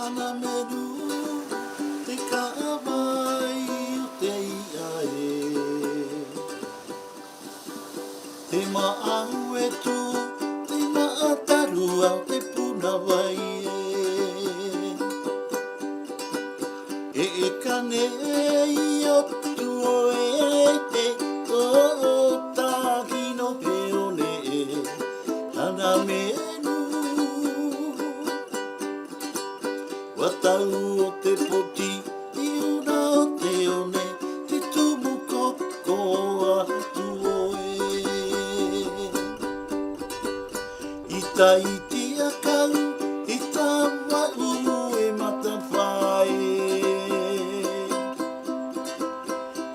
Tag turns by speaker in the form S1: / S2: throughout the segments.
S1: Anameru, te kaawai o te iae. Te maau e tu, te maataru au te puna wai e kane i o tu e o tākino he one Anameru. Watau o te poti i una o te one te tumuko ko atu oe. I taiti a kau, i tā wau e matawhai.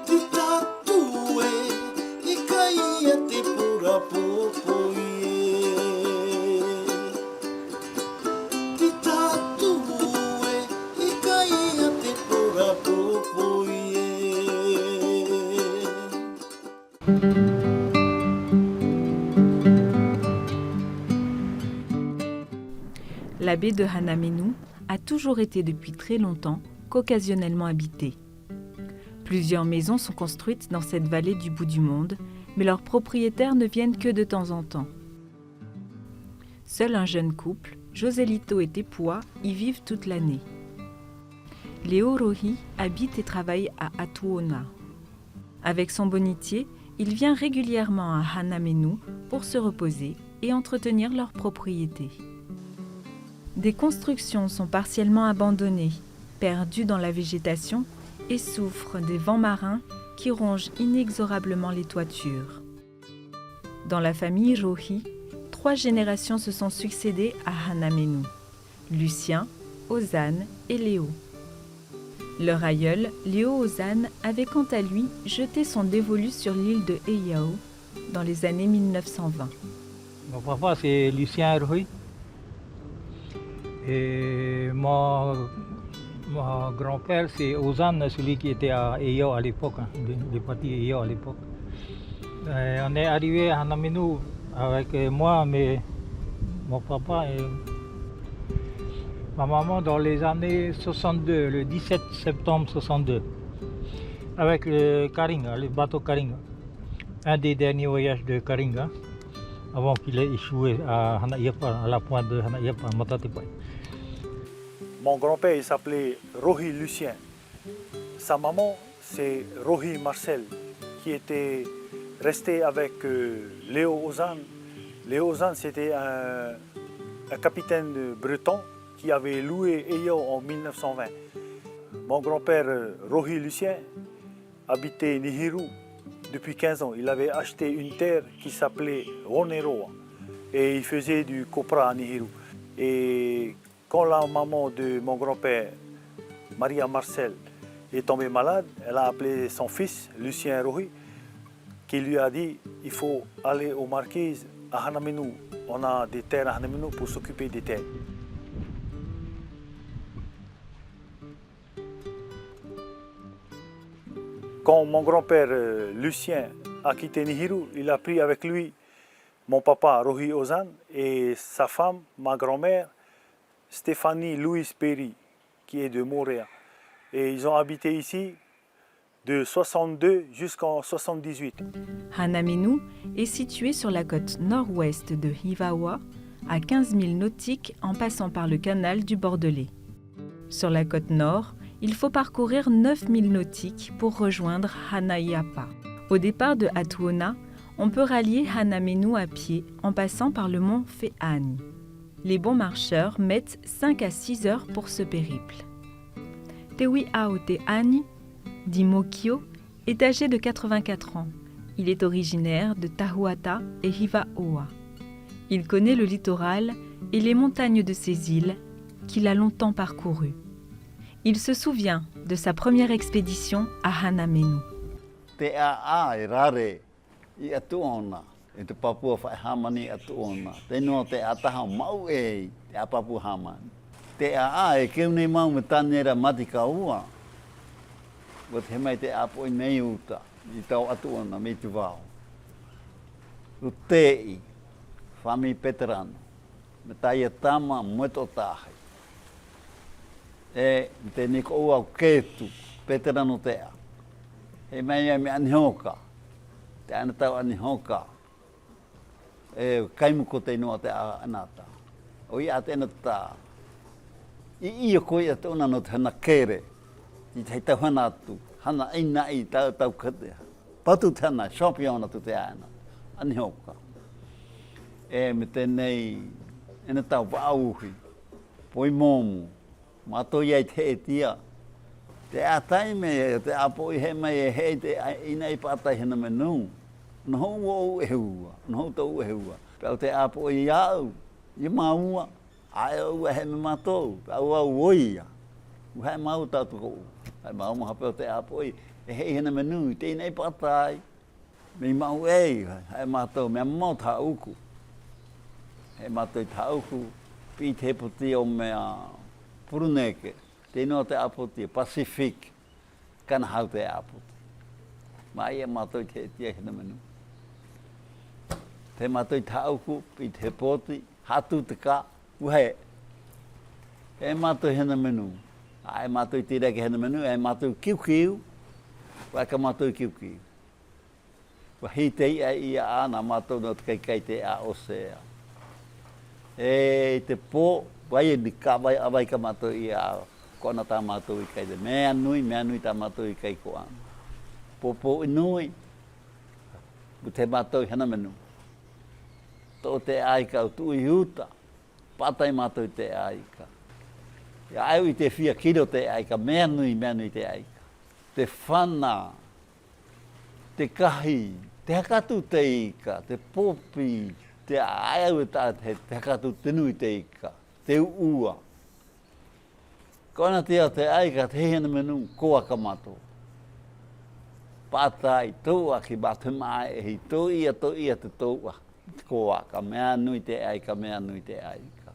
S1: Te tatu e, i kai a te pura popoi e. Te tatu e, i kai a te pura popoi e.
S2: La baie de Hanamenu a toujours été depuis très longtemps qu'occasionnellement habitée. Plusieurs maisons sont construites dans cette vallée du bout du monde, mais leurs propriétaires ne viennent que de temps en temps. Seul un jeune couple, Joselito et Tepua, y vivent toute l'année. Leo Rohi habite et travaille à Atuona. Avec son bonnetier, il vient régulièrement à Hanamenu pour se reposer et entretenir leurs propriétés. Des constructions sont partiellement abandonnées, perdues dans la végétation et souffrent des vents marins qui rongent inexorablement les toitures. Dans la famille Rohi, 3 générations se sont succédées à Hanamenu: Lucien, Ozan et Léo. Leur aïeul, Léo Ozan, avait quant à lui jeté son dévolu sur l'île de Heiau dans les années 1920.
S3: Mon papa, c'est Lucien Rohi. Et mon grand-père, c'est Ozan, celui qui était à Heiau à l'époque, le parti Heiau à l'époque. On est arrivé à Hanamenu avec moi, mon papa et ma maman dans les années 62, le 17 septembre 62, avec le Karinga, le bateau Karinga, un des derniers voyages de Karinga, avant qu'il ait échoué à Hanaiapa, à la pointe de Hanaiapa, à Matatepai.
S4: Mon grand-père, il s'appelait Rohi Lucien. Sa maman, c'est Rohi Marcel, qui était resté avec Léo Ozan. Léo Ozan, c'était un capitaine breton qui avait loué Heiau en 1920. Mon grand-père, Rohi Lucien, habitait Nihiru depuis 15 ans. Il avait acheté une terre qui s'appelait Roneroa et il faisait du copra à Nihiru. Et quand la maman de mon grand-père, Maria Marcel, est tombée malade, elle a appelé son fils, Lucien Rohi, qui lui a dit « Il faut aller aux Marquises à Hanamenu. On a des terres à Hanamenu pour s'occuper des terres. » Quand mon grand-père Lucien a quitté Nihiru, il a pris avec lui mon papa Rohi Ozan et sa femme, ma grand-mère, Stéphanie Louise Perry, qui est de Montréal. Et ils ont habité ici de 62 jusqu'en 78.
S2: Hanamenu est situé sur la côte nord-ouest de Hivawa, à 15 000 nautiques en passant par le canal du Bordelais. Sur la côte nord, il faut parcourir 9 000 nautiques pour rejoindre Hanaiapa. Au départ de Atuona, on peut rallier Hanamenu à pied en passant par le mont Fe'ani. Les bons marcheurs mettent 5 à 6 heures pour ce périple. Tewiao Te'ani, dit Mokio, est âgé de 84 ans. Il est originaire de Tahuata et Hivaoa. Il connaît le littoral et les montagnes de ces îles qu'il a longtemps parcourues. Il se souvient de sa première expédition à Hanamenu.
S5: I Atuona, e te Papua Whaihamani Atuona. Te noa te ataha mau te Papu Hamani. Te e keu nei mau me tanera matika ua. Wat he mai te apo i nei uta, i tau Atuona me te wao. U tei, whami Peterano. me taia tama moto tahi. E te niko ua ketu, petera no tea. E mai me anihoka, te ana tau anihoka. E kaimuko te noa te anata. O ia te anata. I koi ate ona no te hana kere. I te tau hana atu. Hana ina i tau kate. Patu te hana, shopi ona tu te ana. Anihoka. E me tenei, ena tau waauhi. Poi momu. Mato iai te etia. Te atai me, te apo i he mai e hei te ina i patai hena menu. Noho o e hua, noho tau e hua. Pau te apo i au, i maua. Ai o he me matou, au au oia. Uhai mau tatu ko. Ai mau mo hapeu te apo i e hei hena menu, te ina i patai. Me mau ei, hai matou, me mau ta uku. He matou ta uku, pi te puti o mea Puruneke. Te inoa te apoti, Pacific, kana hau te apoti. Mai e matou te tia hena menu. Te matou tauku, pi te poti, hatu te ka, uhe. E matou hena menu. Ai matou tireke hena menu, e matou kiu-kiu, waka matou kiu-kiu. Wahi te ia ana matou no te kai te a osea. E te po, vai e ka vai avai ka matou ia kona ta matou i kai de mea nui ta matou i kai ko ana. Popo nui. Te matou hana menu. Tō te aika tu i huta. Patai matou te aika. Ia au i te fia kiro te aika, mea nui te aika. Te whana, te kahi, te hakatu te ika, te popi, te au te hakatu te nui te ika. Te ua. Kona tia te aika te hena menu koa ka mato. Patai toa ki batu mai e hi to ia te toa. Koa ka mea nui te aika, mea nui te aika.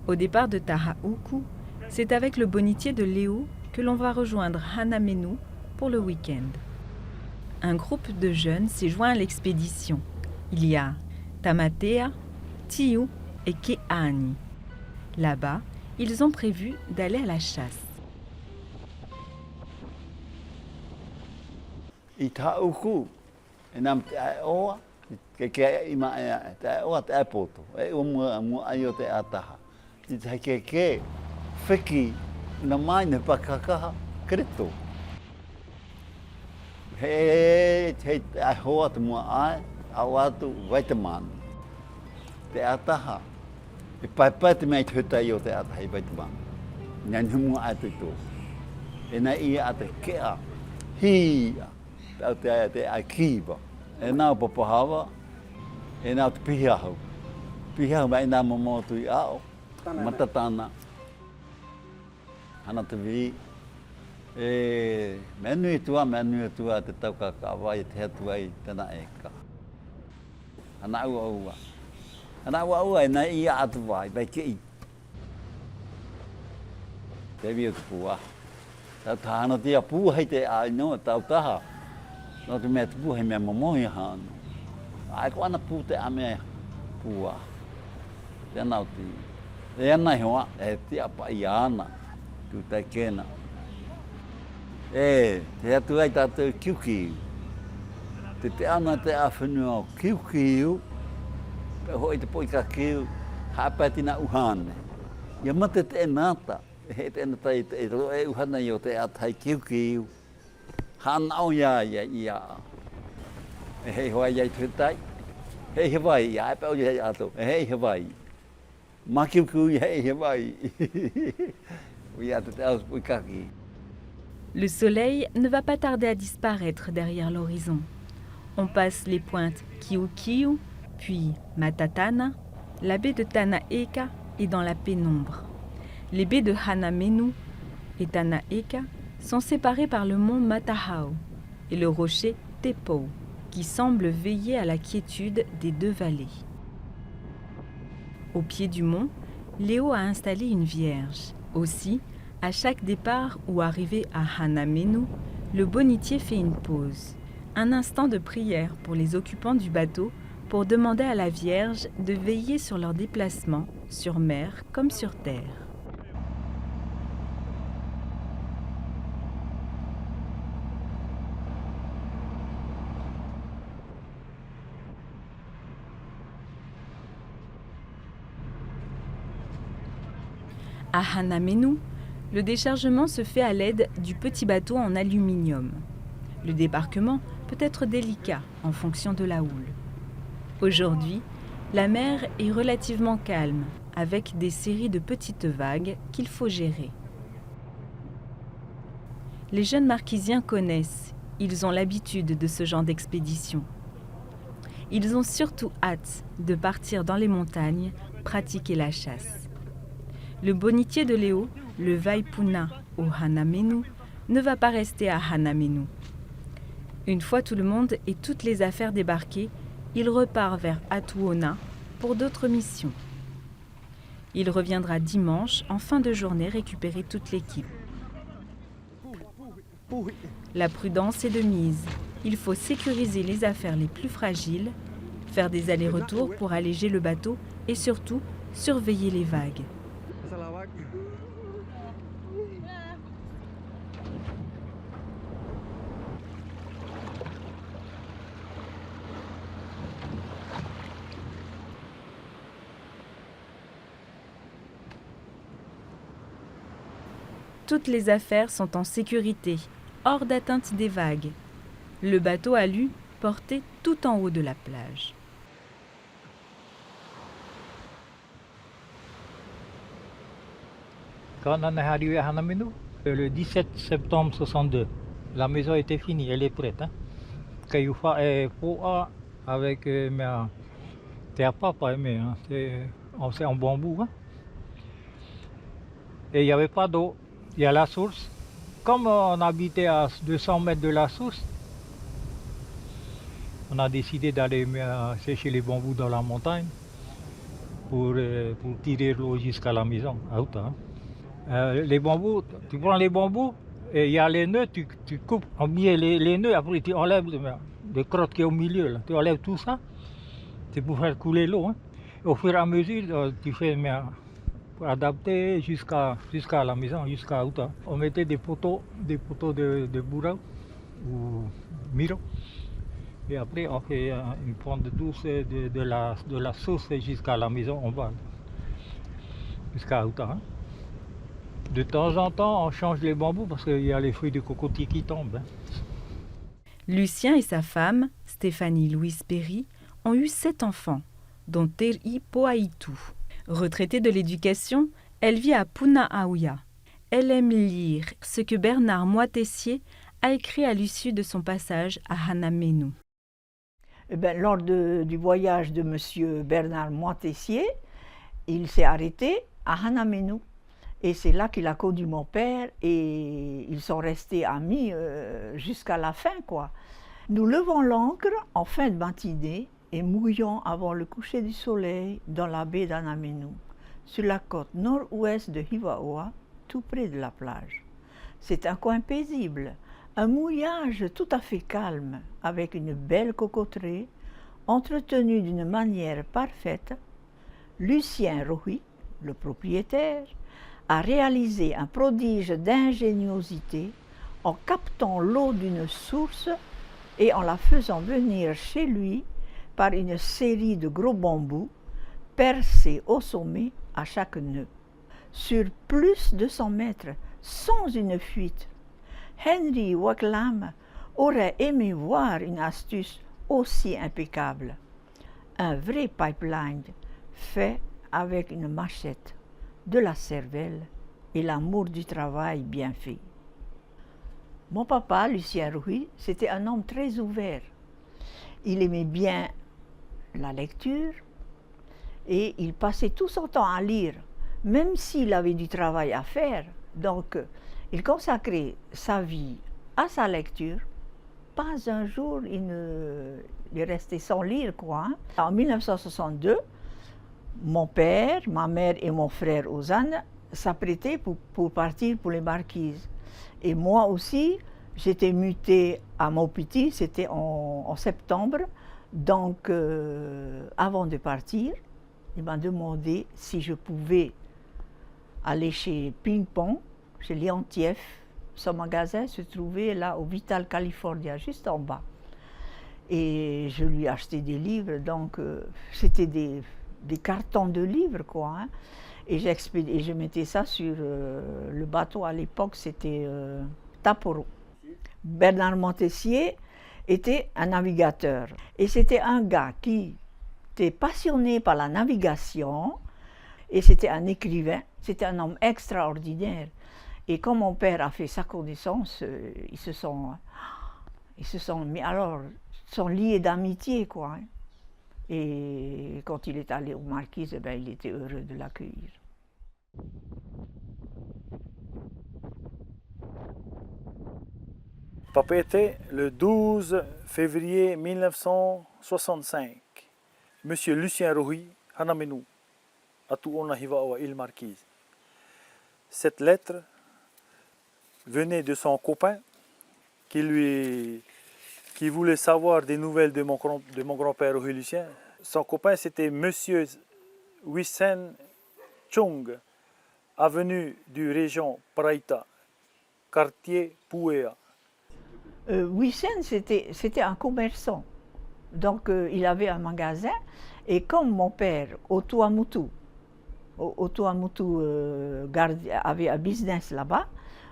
S2: Au départ de Tahauku, c'est avec le bonitier de Léo que l'on va rejoindre Hanamenu pour le week-end. Un groupe de jeunes s'est joint à l'expédition. Il y a Tamatea, Tiu et Keani. Là-bas, ils ont prévu d'aller à la chasse.
S5: I Tahauku, e nam te ai oa, ke ima te ai oa te ai poto. E o mua ai o te ataha. I te ke whiki na mai ne pakakaha kreto. He te ai hoa te mua ai, au atu Waitemanu. Te ataha, e pai te mei te huta i o te ataha i Waitemanu. Nai mua ai te tō. E nai ia a te kea, hia, au te ai kiwa. E nāu papahawa, e nāu te pihahau. Pihahau mai nā mamotu i ao, matatana. Hana te vi. E menu tua te taukaka awai te hatua i tana eka. Hana ua. Hana ua e nei ia atu vai, bai ke i. Te vi o te pua. Tau tahana tia pua hei te ai noa, tau taha. No te mea te pua hei mea mamohi hana. Ai ko ana pu te ame pua. Te anau ti. E anai hoa, e te apa i ana. Tu tai kena. E, te atu ai tātou kiukiu. Te ana te awhenua o kiukiu. Pe hoi te poi ka kiu, hapati na uhane. Ia mate te enata. He te enata e roe uhana i o te atai kiukiu. Hana o ia. E hei hoa iai tuetai. Hei Hawaii, ai pe o iai ato. E hei Hawaii. Ma kiukiu i hei Hawaii. Ia te te aus poi kaki.
S2: Le soleil ne va pas tarder à disparaître derrière l'horizon. On passe les pointes Kiukiu, puis Matatana. La baie de Tanaeka est dans la pénombre. Les baies de Hanamenu et Tanaeka sont séparées par le mont Matahao et le rocher Tepou, qui semble veiller à la quiétude des deux vallées. Au pied du mont, Léo a installé une vierge. Aussi, à chaque départ ou arrivée à Hanamenu, le bonitier fait une pause. Un instant de prière pour les occupants du bateau pour demander à la Vierge de veiller sur leur déplacement, sur mer comme sur terre. À Hanamenu, le déchargement se fait à l'aide du petit bateau en aluminium. Le débarquement peut être délicat en fonction de la houle. Aujourd'hui, la mer est relativement calme, avec des séries de petites vagues qu'il faut gérer. Les jeunes marquisiens connaissent, ils ont l'habitude de ce genre d'expédition. Ils ont surtout hâte de partir dans les montagnes, pratiquer la chasse. Le bonitier de Léo, le Vaipuna au Hanamenu, ne va pas rester à Hanamenu. Une fois tout le monde et toutes les affaires débarquées, il repart vers Atuona pour d'autres missions. Il reviendra dimanche en fin de journée récupérer toute l'équipe. La prudence est de mise. Il faut sécuriser les affaires les plus fragiles, faire des allers-retours pour alléger le bateau et surtout surveiller les vagues. Toutes les affaires sont en sécurité, hors d'atteinte des vagues. Le bateau alu porté tout en haut de la plage.
S3: Quand on est arrivé à Hanamenu, le 17 septembre 62, la maison était finie, elle est prête. Hein. Kayufa est poa avec mais t'es pas aimé, hein. C'est en bambou. Hein. Et il n'y avait pas d'eau. Il y a la source. Comme on habitait à 200 mètres de la source, on a décidé d'aller sécher les bambous dans la montagne pour tirer l'eau jusqu'à la maison, à Outa. Les bambous, tu prends les bambous et il y a les nœuds, tu coupes en biais les nœuds, après tu enlèves le crotte qui est au milieu, là. Tu enlèves tout ça, c'est pour faire couler l'eau. Hein. Au fur et à mesure, tu fais pour adapter jusqu'à la maison, jusqu'à Outa. On mettait des poteaux de bourreau ou miro. Et après, on fait une pente douce de la source jusqu'à la maison en bas, jusqu'à Outa. Hein. De temps en temps, on change les bambous parce qu'il y a les feuilles de cocotier qui tombent. Hein.
S2: Lucien et sa femme, Stéphanie Louise Perry, ont eu 7 enfants, dont Teri Poaitu. Retraitée de l'éducation, elle vit à Punaauia. Elle aime lire ce que Bernard Moitessier a écrit à l'issue de son passage à Hanamenu.
S6: Lors du voyage de M. Bernard Moitessier, il s'est arrêté à Hanamenu. Et c'est là qu'il a connu mon père et ils sont restés amis jusqu'à la fin, quoi. Nous levons l'ancre en fin de matinée et mouillons avant le coucher du soleil dans la baie d'Hanamenu, sur la côte nord-ouest de Hivaoa, tout près de la plage. C'est un coin paisible, un mouillage tout à fait calme, avec une belle cocoterie, entretenue d'une manière parfaite. Lucien Rohi, le propriétaire, a réalisé un prodige d'ingéniosité en captant l'eau d'une source et en la faisant venir chez lui par une série de gros bambous percés au sommet à chaque nœud. Sur plus de 100 mètres, sans une fuite, Henry Waklam aurait aimé voir une astuce aussi impeccable. Un vrai pipeline fait avec une machette, de la cervelle et l'amour du travail bien fait. Mon papa, Lucien Rohi, c'était un homme très ouvert. Il aimait bien la lecture et il passait tout son temps à lire, même s'il avait du travail à faire. Donc, il consacrait sa vie à sa lecture. Pas un jour il restait sans lire, quoi. En 1962, mon père, ma mère et mon frère Ozan s'apprêtaient pour partir pour les Marquises. Et moi aussi, J'étais mutée à Maupiti, c'était en septembre. Donc, avant de partir, il m'a demandé si je pouvais aller chez Ping Pong, chez Leontief. Son magasin se trouvait là au Vital California, juste en bas. Et je lui ai acheté des livres, donc c'était des cartons de livres, quoi. Hein. Et je mettais ça sur le bateau. À l'époque, c'était Taporo. Bernard Montessier était un navigateur. Et c'était un gars qui était passionné par la navigation. Et c'était un écrivain. C'était un homme extraordinaire. Et quand mon père a fait sa connaissance, ils se sont mis, alors, sont liés d'amitié, quoi. Hein. Et quand il est allé aux Marquises, ben, il était heureux de l'accueillir.
S4: Papeete, le 12 février 1965. Monsieur Lucien Rohi, Hanamenu, Atuona Hivaoa île Marquise. Cette lettre venait de son copain qui voulait savoir des nouvelles de mon grand-père Rohi Lucien. Son copain, c'était Monsieur Wissen Chung, avenue du région Praita, quartier Puea.
S6: Wissen, c'était un commerçant. Donc, il avait un magasin. Et comme mon père, au Tuamutu, avait un business là-bas,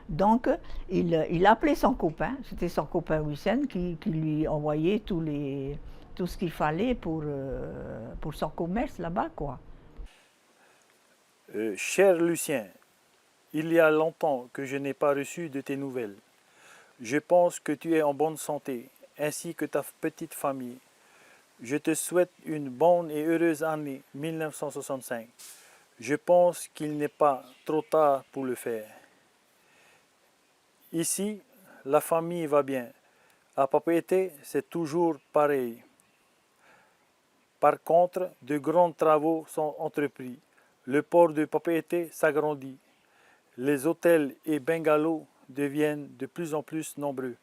S6: donc il appelait son copain, c'était son copain Wissen, qui lui envoyait tout ce qu'il fallait pour son commerce là-bas, quoi.
S4: Cher Lucien, il y a longtemps que je n'ai pas reçu de tes nouvelles. Je pense que tu es en bonne santé, ainsi que ta petite famille. Je te souhaite une bonne et heureuse année 1965. Je pense qu'il n'est pas trop tard pour le faire. Ici, la famille va bien. À Papeete, c'est toujours pareil. Par contre, de grands travaux sont entrepris. Le port de Papeete s'agrandit. Les hôtels et bungalows deviennent de plus en plus nombreux.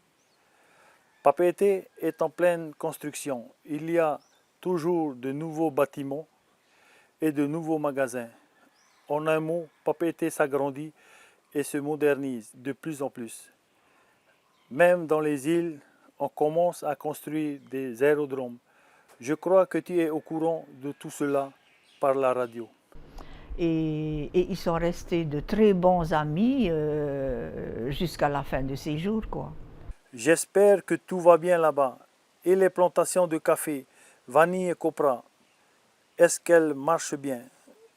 S4: Papeete est en pleine construction. Il y a toujours de nouveaux bâtiments et de nouveaux magasins. En un mot, Papeete s'agrandit et se modernise de plus en plus. Même dans les îles, on commence à construire des aérodromes. Je crois que tu es au courant de tout cela par la radio.
S6: Et ils sont restés de très bons amis jusqu'à la fin de ses jours, quoi.
S4: J'espère que tout va bien là-bas. Et les plantations de café, vanille et copra, est-ce qu'elles marchent bien?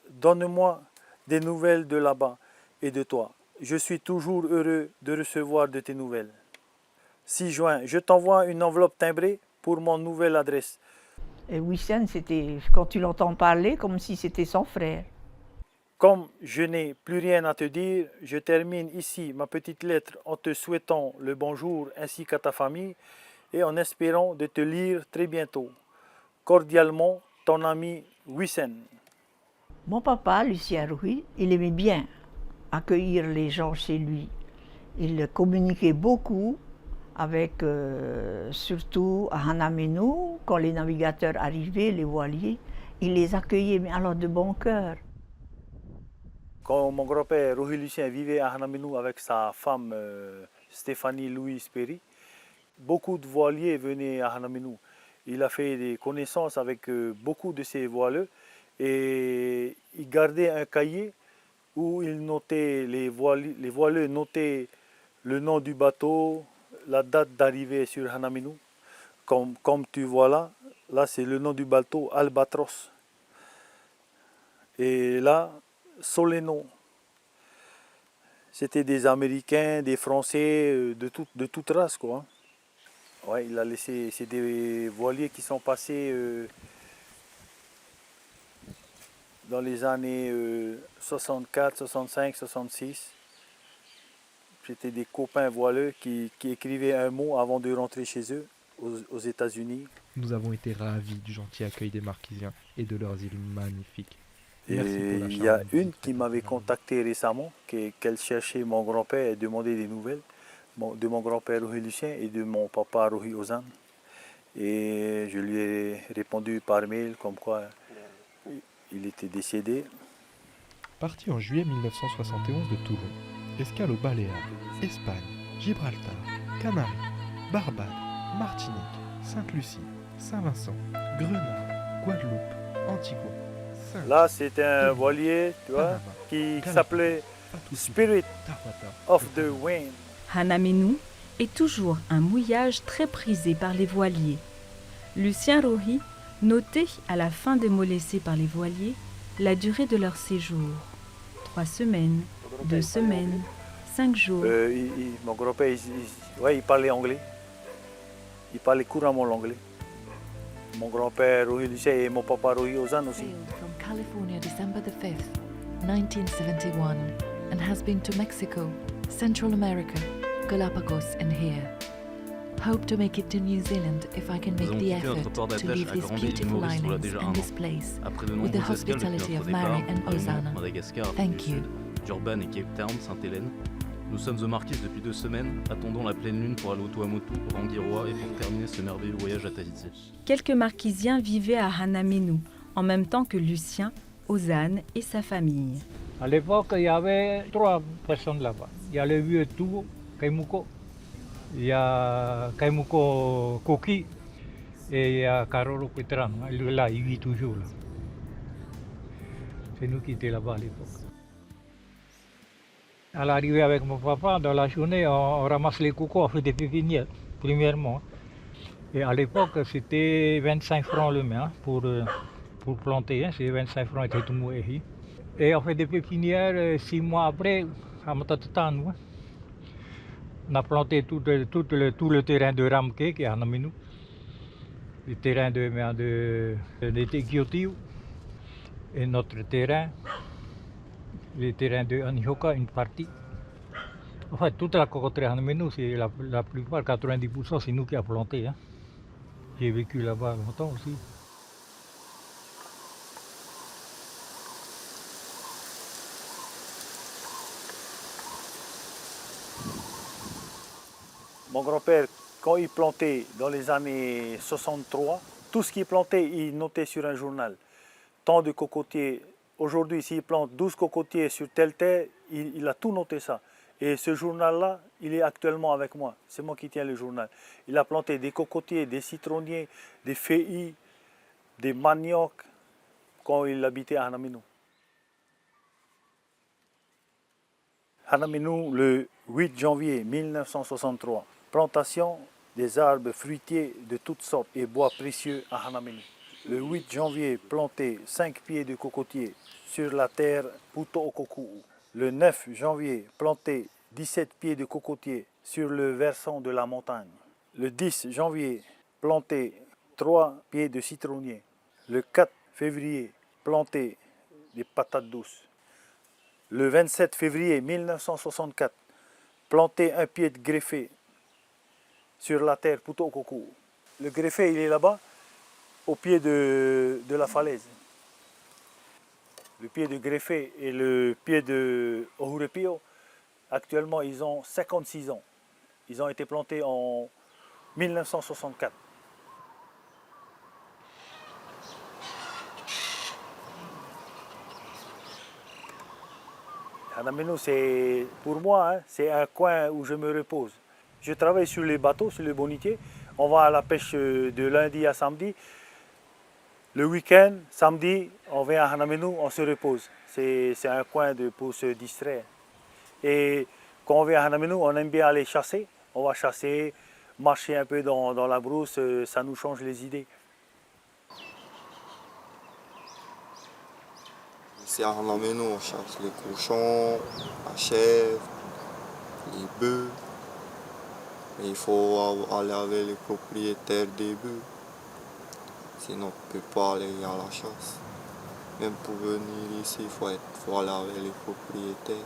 S4: Donne-moi des nouvelles de là-bas et de toi. Je suis toujours heureux de recevoir de tes nouvelles. 6 juin, je t'envoie une enveloppe timbrée pour mon nouvelle adresse.
S6: Et Wissen, c'était, quand tu l'entends parler, comme si c'était son frère.
S4: Comme je n'ai plus rien à te dire, je termine ici ma petite lettre en te souhaitant le bonjour ainsi qu'à ta famille et en espérant de te lire très bientôt. Cordialement, ton ami Wissen.
S6: Mon papa, Lucien Rohi, il aimait bien accueillir les gens chez lui. Il communiquait beaucoup avec, surtout à Hanamenu, quand les navigateurs arrivaient, les voiliers, il les accueillait, mais alors de bon cœur.
S4: Quand mon grand-père Rohi Lucien vivait à Hanamenu avec sa femme Stéphanie Louise Perry, beaucoup de voiliers venaient à Hanamenu. Il a fait des connaissances avec beaucoup de ces voileux et il gardait un cahier où il notait, les voileux notaient le nom du bateau, la date d'arrivée sur Hanamenu. Comme tu vois là c'est le nom du bateau Albatros. Et là, Soleno. C'était des Américains, des Français, de toute race, quoi. Ouais, il a laissé, c'est des voiliers qui sont passés dans les années 64, 65, 66. C'était des copains voileux qui écrivaient un mot avant de rentrer chez eux, aux États-Unis.
S7: Nous avons été ravis du gentil accueil des Marquisiens et de leurs îles magnifiques.
S4: Et il y a une qui m'avait contacté récemment, qu'elle cherchait mon grand-père et demandait des nouvelles. de mon grand-père Rohi Lucien et de mon papa Rohi Ozan. Et je lui ai répondu par mail comme quoi il était décédé.
S7: Parti en juillet 1971 de Toulon, escale aux Baléares, Espagne, Gibraltar, Canaries, Barbade, Martinique, Sainte-Lucie, Saint-Vincent, Grenade, Guadeloupe, Antigua. Saint-
S4: Là, c'est un voilier, tu vois,
S7: Panama,
S4: qui
S7: Galapagos,
S4: s'appelait
S7: Fatouti,
S4: Spirit
S7: Tarwata,
S4: of the Wind.
S2: Hanamenu est toujours un mouillage très prisé par les voiliers. Lucien Rohi notait à la fin des mots laissés par les voiliers la durée de leur séjour. 3 semaines, 2 semaines, 5 jours.
S4: Mon grand-père, il parlait anglais. Il parlait couramment l'anglais. Mon grand-père Rohi Lucien et mon papa Rohi Ozan aussi.
S8: Sailed from California December the 5th, 1971, and has been to Mexico, Central America, Galapagos, and here. Hope to make it to New Zealand if I can
S9: Nous
S8: make
S9: avons
S8: the
S9: quitté notre
S8: effort
S9: port
S8: to
S9: d'attache
S8: leave
S9: à
S8: this
S9: Grande Île
S8: beautiful
S9: Maurice voilà
S8: islands
S9: déjà
S8: and
S9: un
S8: this
S9: an.
S8: place
S9: Après de
S8: with the
S9: nombreuses escales depuis
S8: hospitality
S9: notre
S8: of
S9: départ,
S8: Mary and
S9: Réunion,
S8: Ozana.
S9: Madagascar,
S8: Thank
S9: Afrique du
S8: you.
S9: Sud, Durban et Cape Town, Sainte-Hélène, nous sommes aux Marquises depuis 2 semaines, attendons la pleine lune pour aller au Tuamotu, au Rangiroa et pour terminer ce merveilleux voyage à Tahiti.
S2: Quelques marquisiens vivaient à Hanamenu, en même temps que Lucien, Ozan et sa famille.
S3: À l'époque, il y avait 3 personnes là-bas. Il y a le vieux Tuo, Kaimuko, il y a Kaimuko Koki et il y a Karolo Petrano. Lui là, il vit toujours là. C'est nous qui étions là-bas à l'époque. À l'arrivée avec mon papa, dans la journée, on ramasse les cocos, on fait des pépinières, premièrement. Et à l'époque, c'était 25 francs le main pour planter, hein, c'est 25 francs et tout mouéhi. Et on fait des pépinières, 6 mois après, à Matatatanu. Hein. On a planté tout le terrain de Ramke, qui est à Hanamenu, le terrain de Tekiotiu, et notre terrain, le terrain de Anihoka, une partie. En fait, toute la cocoterie à Hanamenu, c'est la plupart, 90%, c'est nous qui avons planté. Hein. J'ai vécu là-bas longtemps aussi.
S4: Mon grand-père, quand il plantait dans les années 63, tout ce qu'il plantait, il notait sur un journal. Tant de cocotiers. Aujourd'hui, s'il plante 12 cocotiers sur telle terre, il a tout noté ça. Et ce journal-là, il est actuellement avec moi. C'est moi qui tiens le journal. Il a planté des cocotiers, des citronniers, des feuilles, des maniocs quand il habitait à Hanamenu. Hanamenu, le 8 janvier 1963. Plantation des arbres fruitiers de toutes sortes et bois précieux à Hanamenu. Le 8 janvier, planté 5 pieds de cocotiers sur la terre Puto-Okoku. Le 9 janvier, planté 17 pieds de cocotiers sur le versant de la montagne. Le 10 janvier, planté 3 pieds de citronnier. Le 4 février, planté des patates douces. Le 27 février 1964, planté 1 pied de greffé sur la terre Puto-Okoku. Le greffé, il est là-bas, au pied de la falaise. Le pied de greffé et le pied de Ohurepio, actuellement, ils ont 56 ans. Ils ont été plantés en 1964. Hanamenu, c'est pour moi, hein, c'est un coin où je me repose. Je travaille sur les bateaux, sur les bonitiers. On va à la pêche de lundi à samedi. Le week-end, samedi, on vient à Hanamenu, on se repose. C'est un coin pour se distraire. Et quand on vient à Hanamenu, on aime bien aller chasser. On va chasser, marcher un peu dans la brousse, ça nous change les idées.
S10: Ici à Hanamenu, on chasse les cochons, la chèvre, les bœufs. Mais il faut aller avec les propriétaires des bœufs. Sinon, on ne peut pas aller à la chasse. Même pour venir ici, il faut aller avec les propriétaires.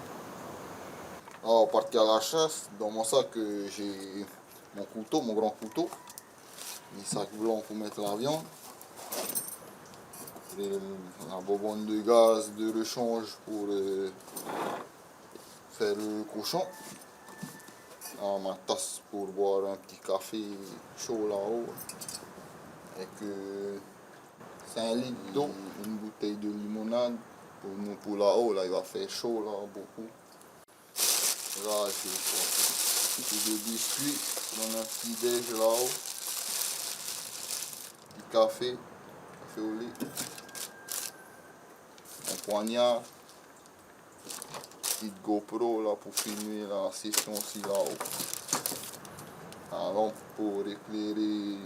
S11: Alors, partir à la chasse, dans mon sac, j'ai mon couteau, mon grand couteau. Les sacs blancs pour mettre la viande. La bonbonne de gaz de rechange pour faire le cochon. à ma tasse pour boire un petit café chaud là-haut. Avec 5 litres d'eau, une bouteille de limonade. Pour nous, pour là-haut, là, il va faire chaud là, beaucoup. Là, j'ai des biscuits, on a un petit déj là-haut. Petit café au lit. Un poignard. Petite GoPro là pour filmer la session aussi là-haut. La lampe pour éclairer les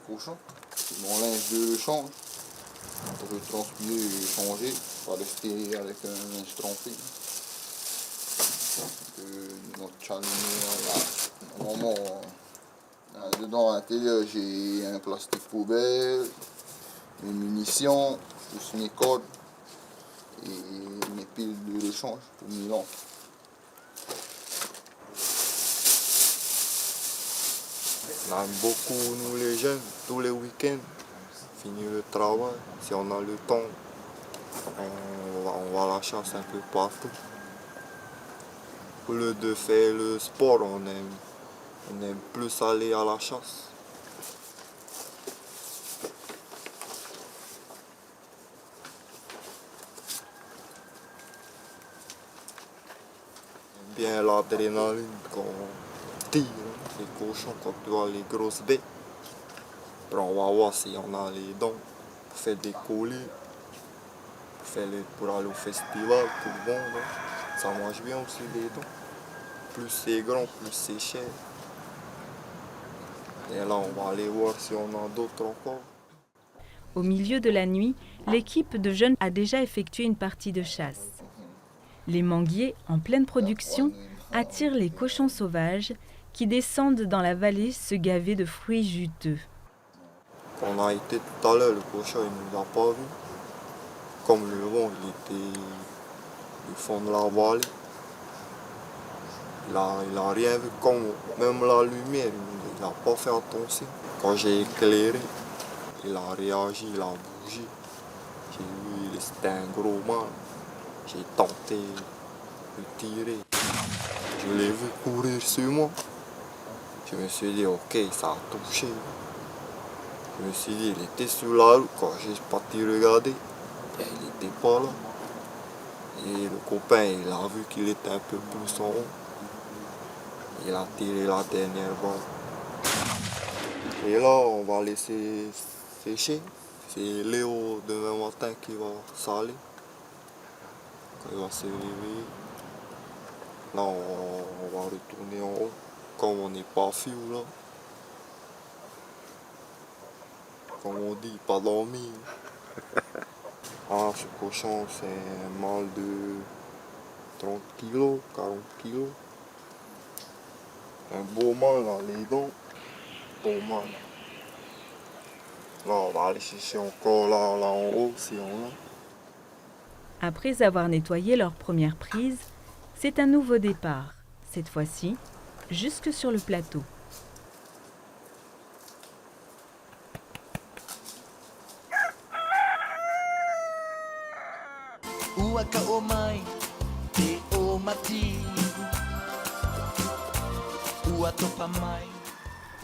S11: cochons. Mon linge de rechange. On peut transpirer et changer, pas rester avec un linge trempé. Notre chalumeau, normalement, dedans à l'intérieur j'ai un plastique poubelle, mes munitions, plus mes cordes et mes piles de rechange pour mes lampes.
S10: On aime beaucoup, nous les jeunes, tous les week-ends, finir le travail, si on a le temps, on va à la chasse un peu partout. Au lieu de faire le sport, on aime plus aller à la chasse. Bien l'adrénaline quand on tire les cochons, quand tu vois les grosses bêtes. Après on va voir si on a les dents pour faire des colis, pour aller au festival, pour vendre. Ça mange bien aussi les dents. Plus c'est grand, plus c'est cher. Et là on va aller voir si on a d'autres encore.
S2: Au milieu de la nuit, l'équipe de jeunes a déjà effectué une partie de chasse. Les manguiers, en pleine production, attirent les cochons sauvages qui descendent dans la vallée se gaver de fruits juteux.
S10: Quand on a été tout à l'heure, le cochon il nous a pas vu. Comme le vent il était du fond de la vallée. Il a rien vu, comme même la lumière, il n'a pas fait attention. Quand j'ai éclairé, il a réagi, il a bougé. J'ai vu, c'était un gros mâle. J'ai tenté de tirer. Je l'ai vu courir sur moi. Je me suis dit, ok, ça a touché. Je me suis dit, il était sur la route. Quand j'ai parti regarder, il n'était pas là. Et le copain, il a vu qu'il était un peu plus en haut. Il a tiré la dernière balle. Et là, on va laisser sécher. C'est Léo demain matin qui va saler. Quand il va se réveiller. Là, on va retourner en haut. Comme on n'est pas fou là. Comme on dit, pas dormir. Ah, ce cochon, c'est un mâle de 30 kg, 40 kg. Un beau mâle dans les dents. Beau mâle. Là, on va aller chercher encore là en haut, si on a.
S2: Après avoir nettoyé leur première prise, c'est un nouveau départ, cette fois-ci, jusque sur le plateau.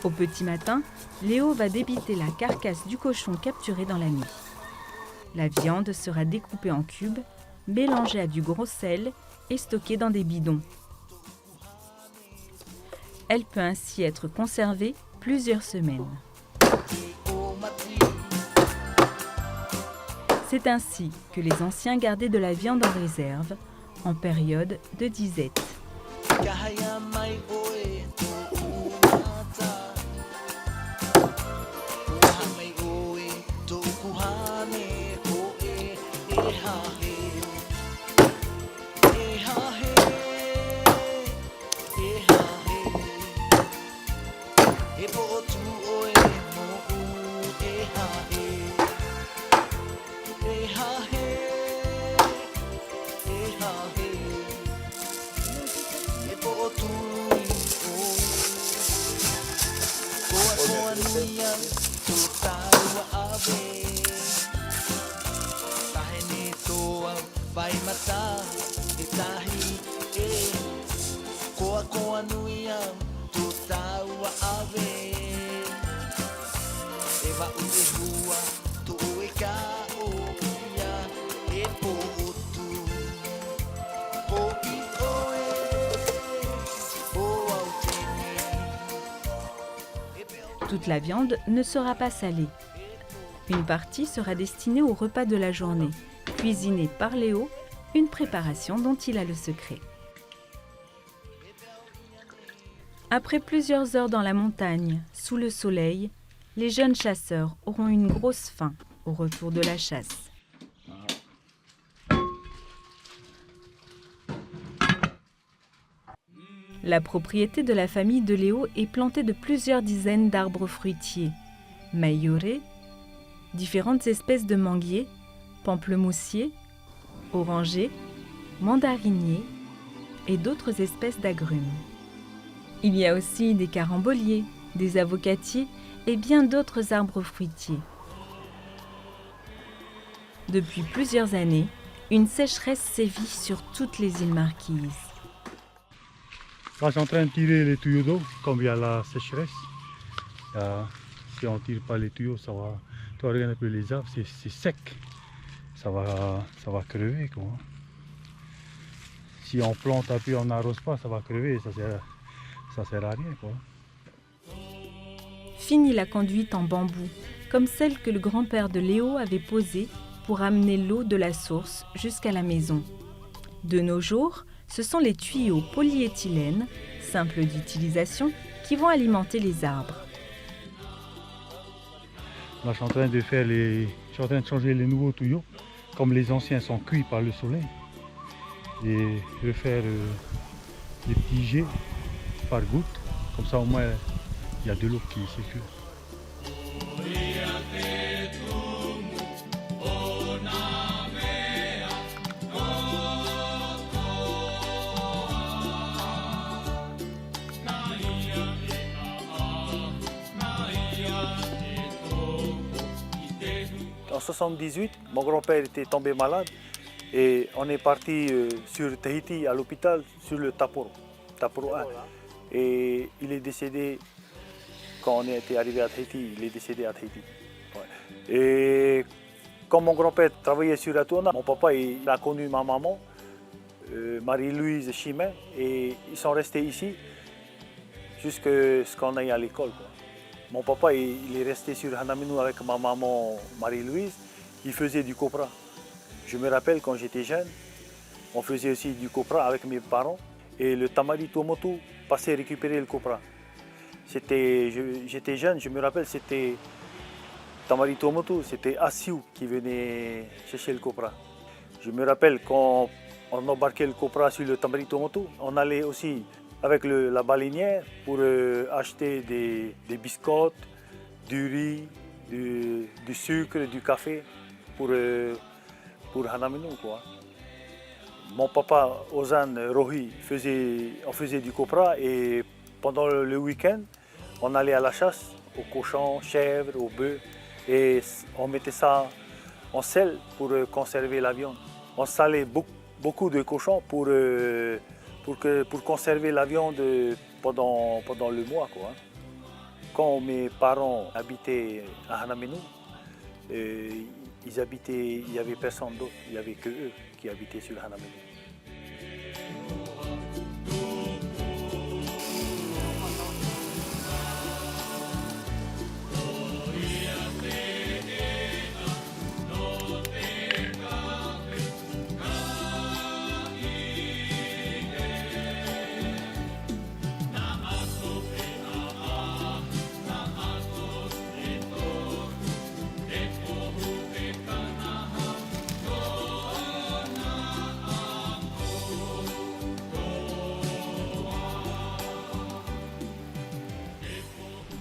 S2: Au petit matin, Léo va débiter la carcasse du cochon capturé dans la nuit. La viande sera découpée en cubes, mélangée à du gros sel et stockée dans des bidons. Elle peut ainsi être conservée plusieurs semaines. C'est ainsi que les anciens gardaient de la viande en réserve en période de disette.
S12: Vai matar, itahi, koa koa nui am.
S2: Toute la viande ne sera pas salée. Une partie sera destinée au repas de la journée, cuisinée par Léo, une préparation dont il a le secret. Après plusieurs heures dans la montagne, sous le soleil, les jeunes chasseurs auront une grosse faim au retour de la chasse. La propriété de la famille de Léo est plantée de plusieurs dizaines d'arbres fruitiers, mayuré, différentes espèces de manguiers, pamplemoussiers, orangers, mandariniers et d'autres espèces d'agrumes. Il y a aussi des caramboliers, des avocatiers et bien d'autres arbres fruitiers. Depuis plusieurs années, une sécheresse sévit sur toutes les îles Marquises.
S12: Là, je suis en train de tirer les tuyaux d'eau, comme il y a la sécheresse. Si on ne tire pas les tuyaux, ça va. Tu regardes un peu les arbres, c'est sec. Ça va crever, quoi. Si on plante et puis on n'arrose pas, ça va crever. Ça sert à rien, quoi.
S2: Fini la conduite en bambou, comme celle que le grand-père de Léo avait posée pour amener l'eau de la source jusqu'à la maison. De nos jours, ce sont les tuyaux polyéthylène, simples d'utilisation, qui vont alimenter les arbres.
S12: Là, je suis en train de changer les nouveaux tuyaux, comme les anciens sont cuits par le soleil, et refaire des petits jets par goutte, comme ça au moins il y a de l'eau qui circule.
S4: En 1978, mon grand-père était tombé malade et on est parti sur Tahiti à l'hôpital sur le Taporo 1. Et il est décédé, quand on était arrivé à Tahiti, il est décédé à Tahiti. Ouais. Et quand mon grand-père travaillait sur la tourne, mon papa il a connu ma maman, Marie-Louise Chimin, et ils sont restés ici jusqu'à ce qu'on aille à l'école, quoi. Mon papa il est resté sur Hanaminu avec ma maman Marie-Louise, qui faisait du copra. Je me rappelle quand j'étais jeune, on faisait aussi du copra avec mes parents. Et le Tamari Tuamotu passait récupérer le copra. J'étais jeune, je me rappelle, c'était Tamari Tuamotu, c'était Asiu qui venait chercher le copra. Je me rappelle quand on embarquait le copra sur le Tamari Tuamotu, on allait aussi avec la baleinière pour acheter des biscottes, du riz, du sucre, du café pour Hanaminu, quoi. Mon papa, Ozan Rohi, on faisait du copra et pendant le week-end, on allait à la chasse aux cochons, chèvres, aux bœufs et on mettait ça en sel pour conserver la viande. On salait beaucoup de cochons pour conserver la viande pendant le mois, quoi. Quand mes parents habitaient à Hanaminu, il n'y avait personne d'autre, il n'y avait que eux qui habitaient sur Hanaminu.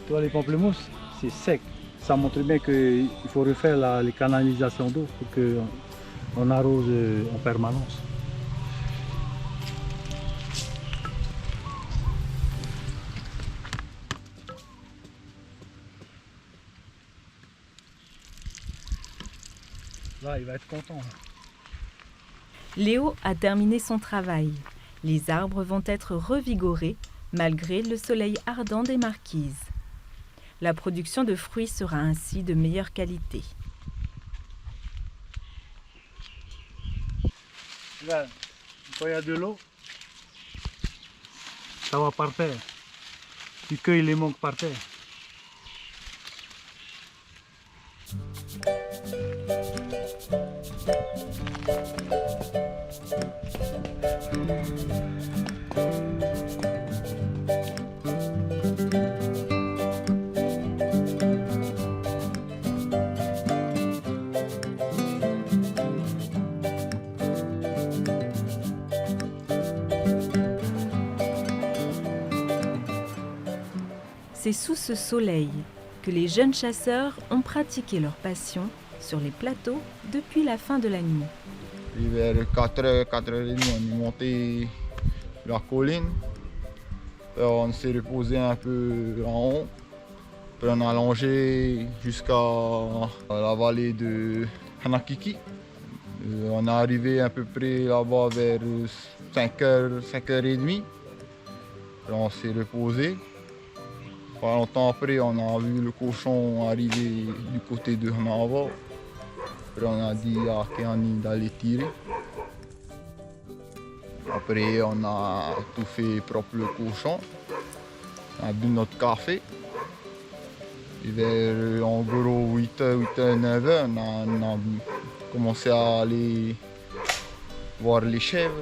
S12: Tu vois, les pamplemousses, c'est sec. Ça montre bien qu'il faut refaire les canalisations d'eau pour qu'on arrose en permanence. Là, il va être content.
S2: Léo a terminé son travail. Les arbres vont être revigorés malgré le soleil ardent des marquises. La production de fruits sera ainsi de meilleure qualité.
S12: Regarde, quand il y a de l'eau, ça va par terre. Tu cueilles les mangues par terre.
S2: C'est sous ce soleil que les jeunes chasseurs ont pratiqué leur passion sur les plateaux depuis la fin de la nuit.
S11: Et vers 4h, 4h30, on est monté la colline. On s'est reposé un peu en haut. Puis on a longé jusqu'à la vallée de Hanakiki. On est arrivé à peu près là-bas vers 5h, 5h30. Puis on s'est reposé. Pas longtemps après, on a vu le cochon arriver du côté de Hanava. Après, on a dit à Keani d'aller tirer. Après, on a tout fait propre le cochon. On a bu notre café. Et vers en gros 8h, 9h, on a commencé à aller voir les chèvres.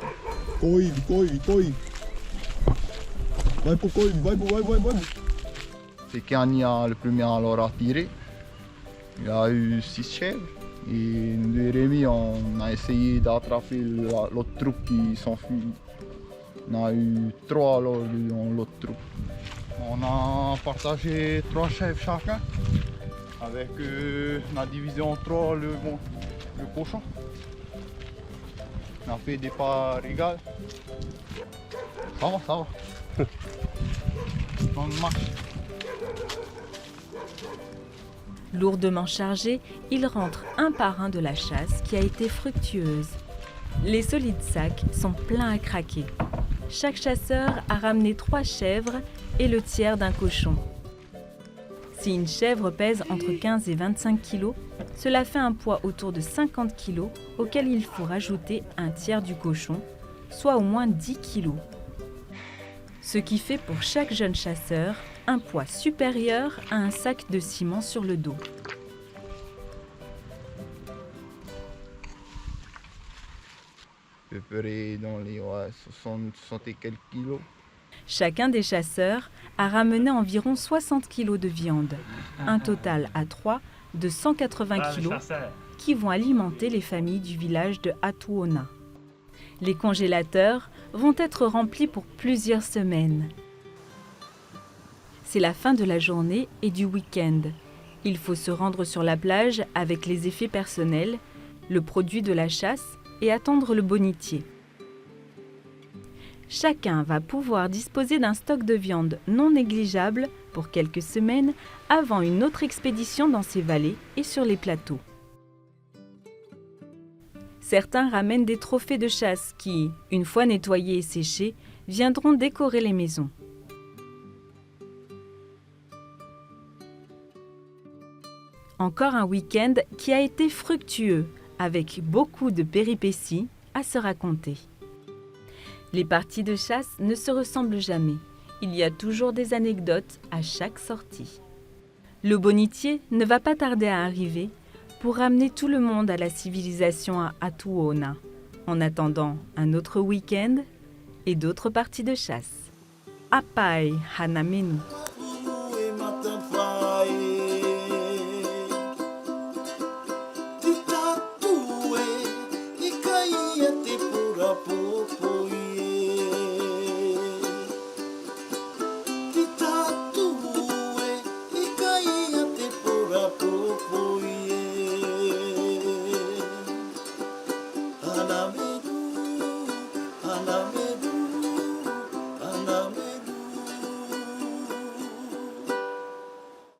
S10: Koi. Vai.
S11: C'est Keani le premier alors à tirer. Il a eu 6 chèvres. Et nous et Rémi, on a essayé d'attraper l'autre troupe qui s'enfuit. On a eu 3 alors dans l'autre troupe. On a partagé 3 chèvres chacun. Avec la division en 3 le cochon. On a fait des parts égales. Ça va. On marche.
S2: Lourdement chargés, ils rentrent un par un de la chasse qui a été fructueuse. Les solides sacs sont pleins à craquer. Chaque chasseur a ramené 3 chèvres et le tiers d'un cochon. Si une chèvre pèse entre 15 et 25 kg, cela fait un poids autour de 50 kg auquel il faut rajouter un tiers du cochon, soit au moins 10 kg. Ce qui fait pour chaque jeune chasseur un poids supérieur à un sac de ciment sur le dos.
S11: À peu près dans les 60 et quelques kilos.
S2: Chacun des chasseurs a ramené environ 60 kg de viande, un total à 3 de 180 kg qui vont alimenter les familles du village de Atuona. Les congélateurs vont être remplis pour plusieurs semaines. C'est la fin de la journée et du week-end. Il faut se rendre sur la plage avec les effets personnels, le produit de la chasse et attendre le bonitier. Chacun va pouvoir disposer d'un stock de viande non négligeable pour quelques semaines avant une autre expédition dans ces vallées et sur les plateaux. Certains ramènent des trophées de chasse qui, une fois nettoyés et séchés, viendront décorer les maisons. Encore un week-end qui a été fructueux, avec beaucoup de péripéties à se raconter. Les parties de chasse ne se ressemblent jamais. Il y a toujours des anecdotes à chaque sortie. Le bonitier ne va pas tarder à arriver pour ramener tout le monde à la civilisation à Atuona, en attendant un autre week-end et d'autres parties de chasse. Apai Hanamenu.
S1: Ti tatue, i kai e te pura popo ie.